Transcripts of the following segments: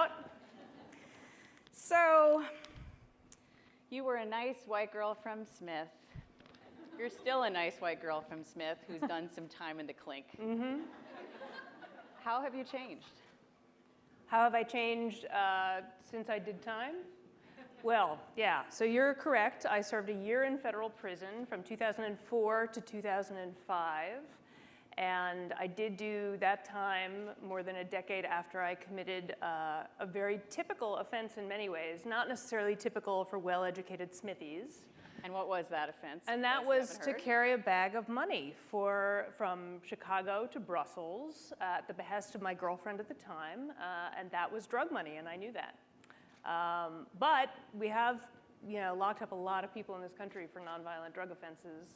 out. So, you were a nice white girl from Smith. You're still a nice white girl from Smith who's done some time in the clink. Mm-hmm. How have you changed? How have I changed since I did time? Well, yeah, so you're correct. I served a year in federal prison from 2004 to 2005. And I did do that time more than a decade after I committed a very typical offense in many ways, not necessarily typical for well-educated Smithies. And what was that offense? And that was to carry a bag of money from Chicago to Brussels at the behest of my girlfriend at the time, and that was drug money, and I knew that. But we have, locked up a lot of people in this country for nonviolent drug offenses,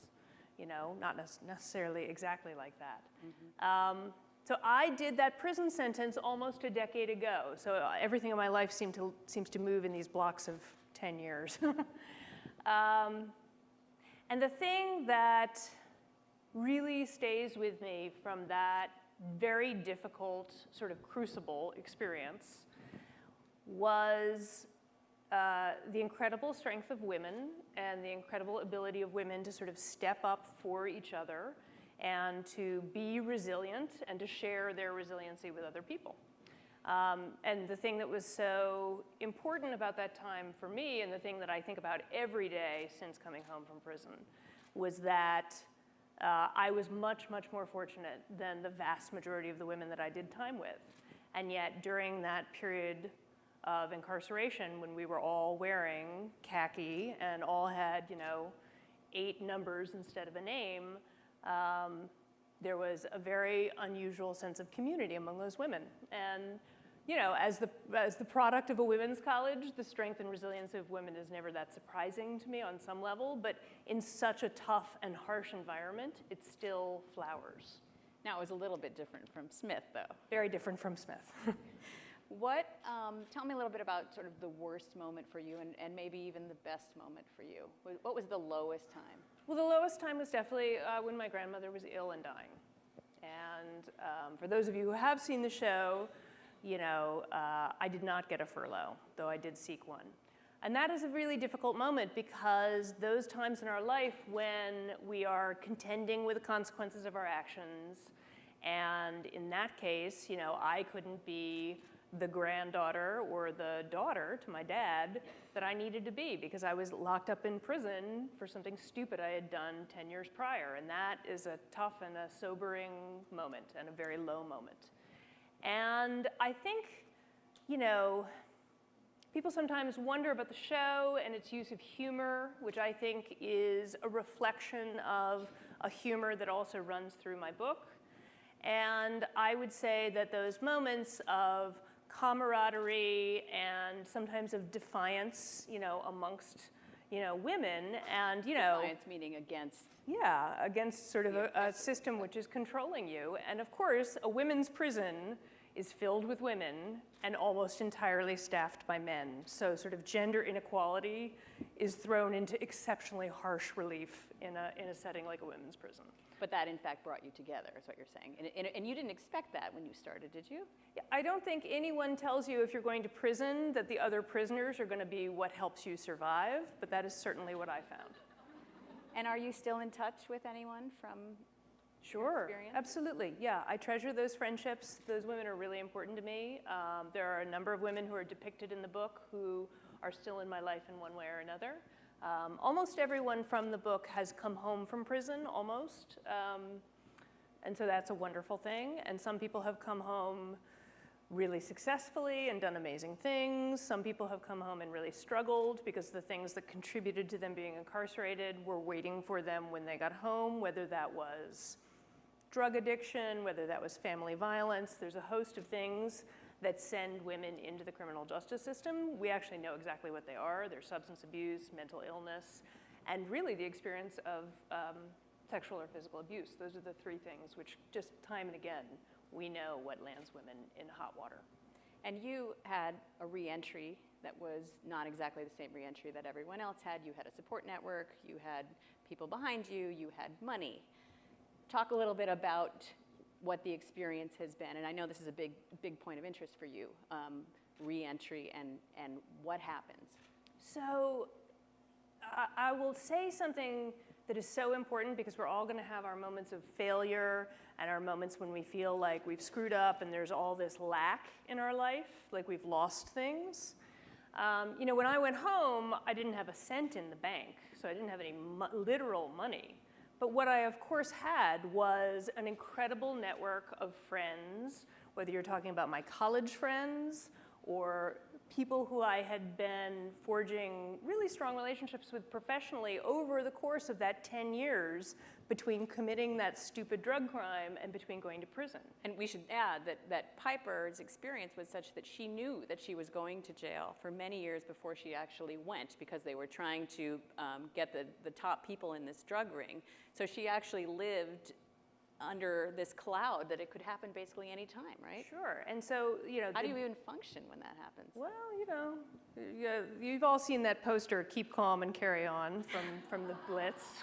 not necessarily exactly like that. Mm-hmm. So I did that prison sentence almost a decade ago. So everything in my life seems to move in these blocks of 10 years. And the thing that really stays with me from that very difficult sort of crucible experience was the incredible strength of women and the incredible ability of women to sort of step up for each other and to be resilient and to share their resiliency with other people. And the thing that was so important about that time for me, and the thing that I think about every day since coming home from prison, was that I was much, much more fortunate than the vast majority of the women that I did time with. And yet, during that period of incarceration, when we were all wearing khaki and all had, 8 numbers instead of a name, there was a very unusual sense of community among those women. And as the product of a women's college, the strength and resilience of women is never that surprising to me on some level, but in such a tough and harsh environment, it still flowers. Now, it was a little bit different from Smith, though. Very different from Smith. Tell me a little bit about sort of the worst moment for you and maybe even the best moment for you. What was the lowest time? Well, the lowest time was definitely when my grandmother was ill and dying. And for those of you who have seen the show, I did not get a furlough, though I did seek one. And that is a really difficult moment because those times in our life when we are contending with the consequences of our actions, and in that case, I couldn't be the granddaughter or the daughter to my dad that I needed to be because I was locked up in prison for something stupid I had done 10 years prior. And that is a tough and a sobering moment and a very low moment. And I think, people sometimes wonder about the show and its use of humor, which I think is a reflection of a humor that also runs through my book. And I would say that those moments of camaraderie and sometimes of defiance, amongst, women and, Defiance meaning against. Yeah, against sort of a system which is controlling you. And of course, a women's prison is filled with women and almost entirely staffed by men. So sort of gender inequality is thrown into exceptionally harsh relief in a setting like a women's prison. But that, in fact, brought you together, is what you're saying. And you didn't expect that when you started, did you? Yeah, I don't think anyone tells you if you're going to prison that the other prisoners are going to be what helps you survive, but that is certainly what I found. And are you still in touch with anyone from Sure, experience? Absolutely. Yeah, I treasure those friendships. Those women are really important to me. There are a number of women who are depicted in the book who are still in my life in one way or another. Almost everyone from the book has come home from prison, almost. And so that's a wonderful thing. And some people have come home really successfully and done amazing things. Some people have come home and really struggled because the things that contributed to them being incarcerated were waiting for them when they got home, whether that was drug addiction, whether that was family violence. There's a host of things that send women into the criminal justice system. We actually know exactly what they are. They're substance abuse, mental illness, and really the experience of sexual or physical abuse. Those are the 3 things which just time and again, we know what lands women in hot water. And you had a reentry that was not exactly the same reentry that everyone else had. You had a support network, you had people behind you, you had money. Talk a little bit about what the experience has been. And I know this is a big point of interest for you. re-entry and what happens? So I will say something that is so important because we're all going to have our moments of failure and our moments when we feel like we've screwed up and there's all this lack in our life, like we've lost things. You know, when I went home, I didn't have a cent in the bank, so I didn't have any literal money. But what I, of course, had was an incredible network of friends, whether you're talking about my college friends or people who I had been forging really strong relationships with professionally over the course of that 10 years between committing that stupid drug crime and between going to prison. And we should add that Piper's experience was such that she knew that she was going to jail for many years before she actually went, because they were trying to get the top people in this drug ring. So she actually lived under this cloud that it could happen basically any time, right? Sure, and so, you know. How do you even function when that happens? Well, you know, you've all seen that poster, "Keep Calm and Carry On," from the Blitz.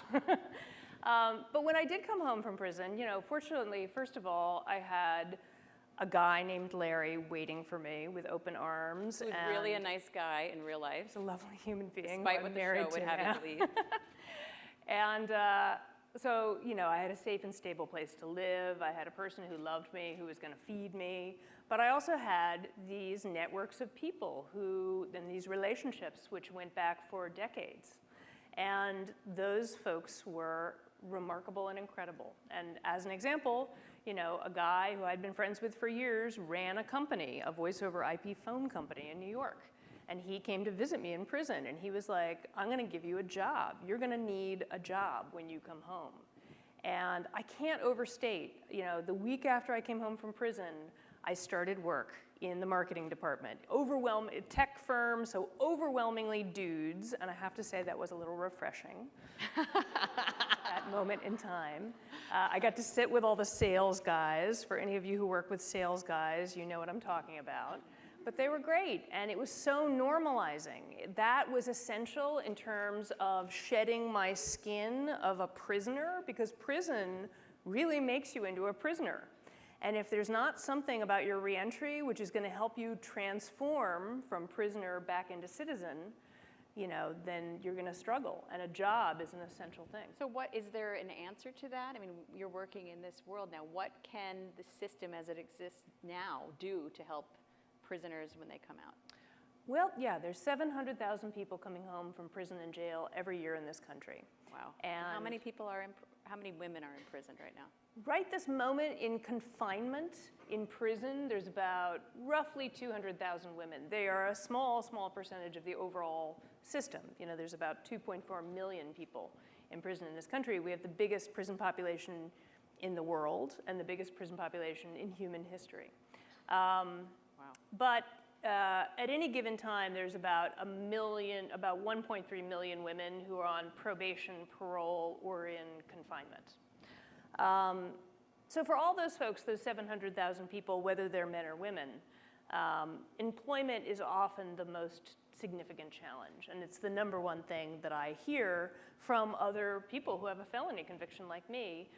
But when I did come home from prison, you know, fortunately, first of all, I had a guy named Larry waiting for me with open arms. He was really a nice guy in real life. He's a lovely human being. Despite what the show would have you believe. And so, you know, I had a safe and stable place to live. I had a person who loved me, who was going to feed me. But I also had these networks of people and these relationships which went back for decades. And those folks were remarkable and incredible. And as an example, you know, a guy who I'd been friends with for years ran a company, a voice over IP phone company in New York. And he came to visit me in prison, and he was like, "I'm going to give you a job. You're going to need a job when you come home." And I can't overstate, you know, the week after I came home from prison, I started work in the marketing department. Tech firm, so overwhelmingly dudes, and I have to say that was a little refreshing, that moment in time. I got to sit with all the sales guys. For any of you who work with sales guys, you know what I'm talking about. But they were great, and it was so normalizing. That was essential in terms of shedding my skin of a prisoner, because prison really makes you into a prisoner. And if there's not something about your reentry which is going to help you transform from prisoner back into citizen, you know, then you're going to struggle, and a job is an essential thing. So is there an answer to that? I mean, you're working in this world now. What can the system as it exists now do to help prisoners when they come out? Well, yeah, there's 700,000 people coming home from prison and jail every year in this country. Wow. And how many women are in prison right now? Right this moment in confinement in prison, there's about roughly 200,000 women. They are a small, small percentage of the overall system. You know, there's about 2.4 million people in prison in this country. We have the biggest prison population in the world and the biggest prison population in human history. Wow. But at any given time, there's about 1.3 million women who are on probation, parole, or in confinement. So for all those folks, those 700,000 people, whether they're men or women, employment is often the most significant challenge. And it's the number one thing that I hear from other people who have a felony conviction like me.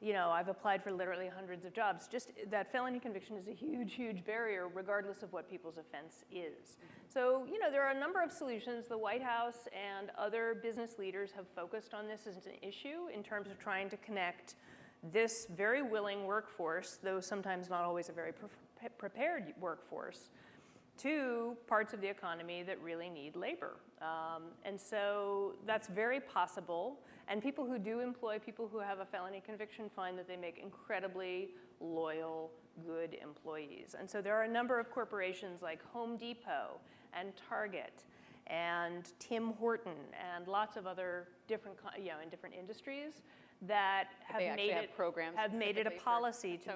You know, I've applied for literally hundreds of jobs. Just that felony conviction is a huge, huge barrier, regardless of what people's offense is. So, you know, there are a number of solutions. The White House and other business leaders have focused on this as an issue in terms of trying to connect this very willing workforce, though sometimes not always a very prepared workforce, to parts of the economy that really need labor. And so that's very possible. And people who do employ people who have a felony conviction find that they make incredibly loyal, good employees. And so there are a number of corporations like Home Depot and Target and Tim Horton and lots of other different, you know, in different industries that have made it a policy to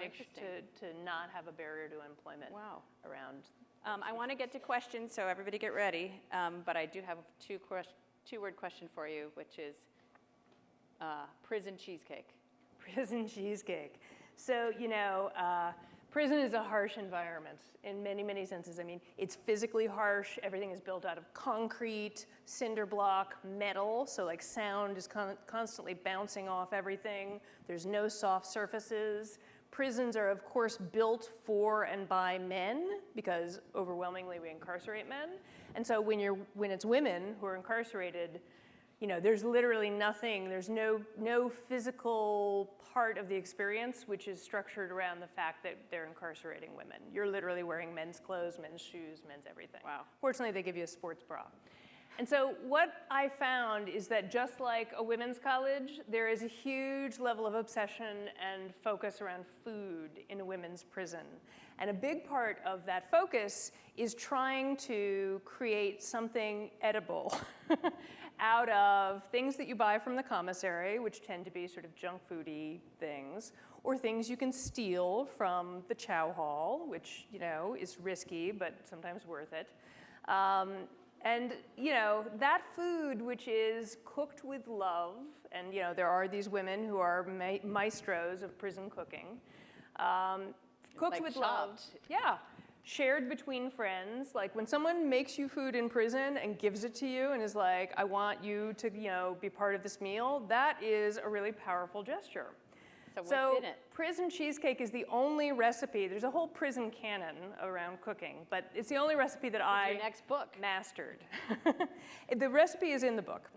not have a barrier to employment. Wow. Around. I want to get to questions, so everybody get ready. But I do have a two-word question for you, which is prison cheesecake. Prison cheesecake. So, you know, prison is a harsh environment in many, many senses. I mean, it's physically harsh. Everything is built out of concrete, cinder block, metal, so like sound is constantly bouncing off everything. There's no soft surfaces. prisons are, of course, built for and by men, because overwhelmingly we incarcerate men. And so when it's women who are incarcerated, you know, there's literally nothing, there's no physical part of the experience which is structured around the fact that they're incarcerating women. You're literally wearing men's clothes, men's shoes, men's everything. Wow. Fortunately, they give you a sports bra. And so what I found is that just like a women's college, there is a huge level of obsession and focus around food in a women's prison. And a big part of that focus is trying to create something edible out of things that you buy from the commissary, which tend to be sort of junk foody things, or things you can steal from the chow hall, which, you know, is risky, but sometimes worth it. And, you know, that food, which is cooked with love, and, you know, there are these women who are maestros of prison cooking, cooked like with chopped. love. Yeah. Shared between friends. Like when someone makes you food in prison and gives it to you and is like, I want you to, you know, be part of this meal, that is a really powerful gesture. So what's in it? Prison cheesecake is the only recipe. There's a whole prison canon around cooking, but it's the only recipe that I Your next book. mastered. The recipe is in the book.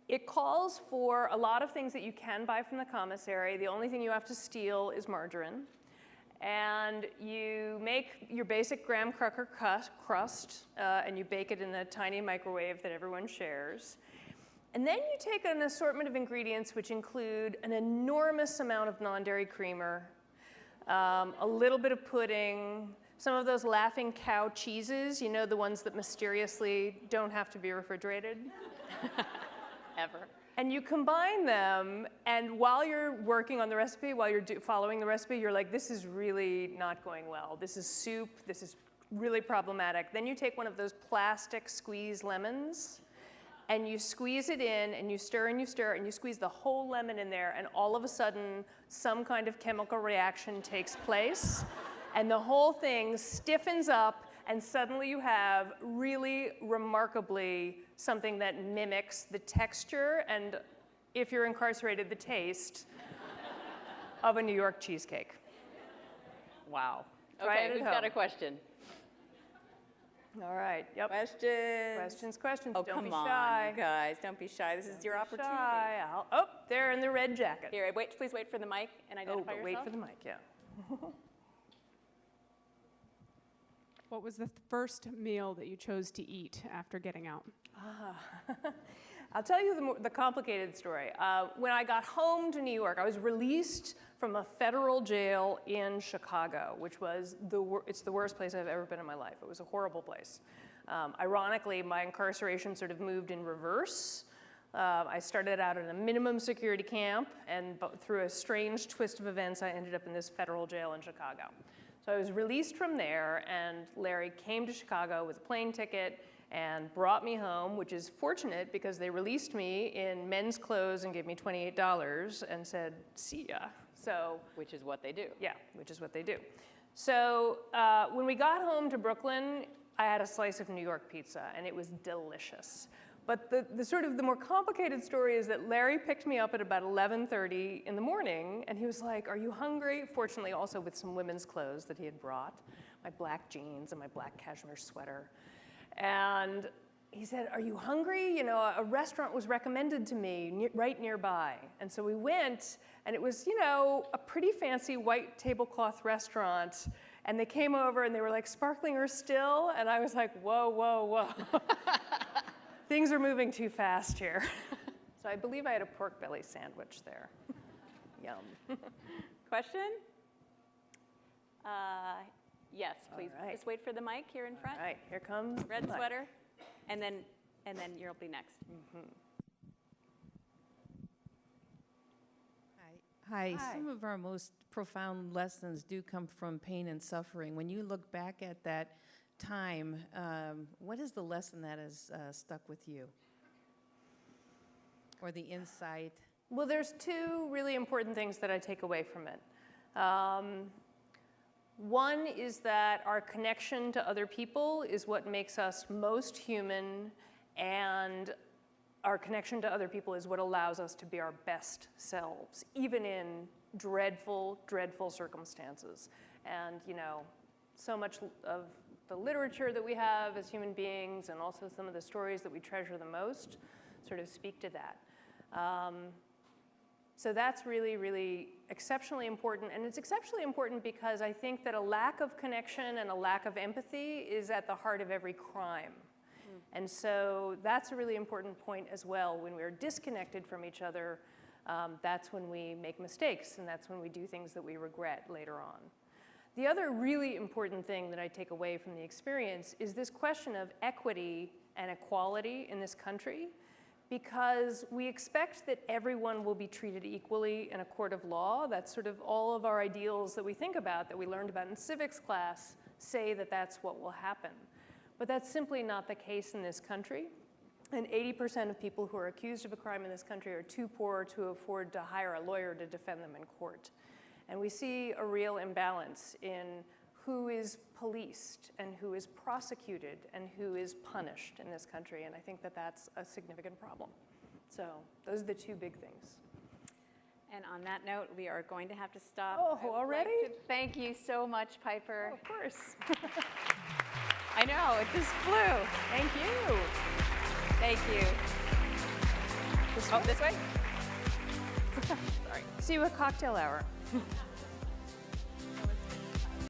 It calls for a lot of things that you can buy from the commissary. The only thing you have to steal is margarine. And you make your basic graham cracker crust, and you bake it in the tiny microwave that everyone shares. And then you take an assortment of ingredients which include an enormous amount of non-dairy creamer, a little bit of pudding, some of those laughing cow cheeses, you know, the ones that mysteriously don't have to be refrigerated. Ever. And you combine them, and while you're working on the recipe, while you're following the recipe, you're like, this is really not going well. This is soup, this is really problematic. Then you take one of those plastic squeeze lemons, and you squeeze it in, and you stir and you stir, and you squeeze the whole lemon in there, and all of a sudden, some kind of chemical reaction takes place, and the whole thing stiffens up, and suddenly you have really remarkably something that mimics the texture and, if you're incarcerated, the taste of a New York cheesecake. Wow. Try Okay, it at who's got home. a question? All right, yep. Questions. Questions, Oh, don't come be on, shy. you guys, don't be shy. This is your opportunity. Shy. Oh, they're in the red jacket. Here, please wait for the mic and identify but yourself. wait for the mic, yeah. What was the first meal that you chose to eat after getting out? I'll tell you the complicated story. When I got home to New York, I was released from a federal jail in Chicago, which was it's the worst place I've ever been in my life. It was a horrible place. Ironically, my incarceration sort of moved in reverse. I started out in a minimum security camp, and through a strange twist of events, I ended up in this federal jail in Chicago. So I was released from there, and Larry came to Chicago with a plane ticket and brought me home, which is fortunate because they released me in men's clothes and gave me $28 and said, see ya. So, Which is what they do. yeah, which is what they do. So when we got home to Brooklyn, I had a slice of New York pizza, and it was delicious. But the more complicated story is that Larry picked me up at about 11:30 in the morning, and he was like, are you hungry? Fortunately, also with some women's clothes that he had brought, my black jeans and my black cashmere sweater. And he said, are you hungry? You know, a restaurant was recommended to me right nearby. And so we went, and it was, you know, a pretty fancy white tablecloth restaurant. And they came over, and they were like, sparkling or still? And I was like, whoa, whoa, whoa. Things are moving too fast here. So I believe I had a pork belly sandwich there. Yum. Question? Yes, please. All right. Just wait for the mic here in front. All right, here comes Red the mic. sweater, and then you'll be next. Hi. Hi. Some of our most profound lessons do come from pain and suffering. When you look back at that time, what is the lesson that has stuck with you? Or the insight? Well, there's two really important things that I take away from it. One is that our connection to other people is what makes us most human, and our connection to other people is what allows us to be our best selves, even in dreadful, dreadful circumstances. And, you know, so much of the literature that we have as human beings and also some of the stories that we treasure the most sort of speak to that. So that's really, really exceptionally important. And it's exceptionally important because I think that a lack of connection and a lack of empathy is at the heart of every crime. And so that's a really important point as well. When we're disconnected from each other, that's when we make mistakes, and that's when we do things that we regret later on. The other really important thing that I take away from the experience is this question of equity and equality in this country, because we expect that everyone will be treated equally in a court of law. That's sort of all of our ideals that we think about, that we learned about in civics class, say that that's what will happen. But that's simply not the case in this country. And 80% of people who are accused of a crime in this country are too poor to afford to hire a lawyer to defend them in court. And we see a real imbalance in who is policed and who is prosecuted and who is punished in this country. And I think that that's a significant problem. So those are the two big things. And on that note, we are going to have to stop. Oh, I would already? like to thank you so much, Piper. Oh, of course. I know, it just flew. Thank you. Thank you. This way? Sorry. See you at cocktail hour.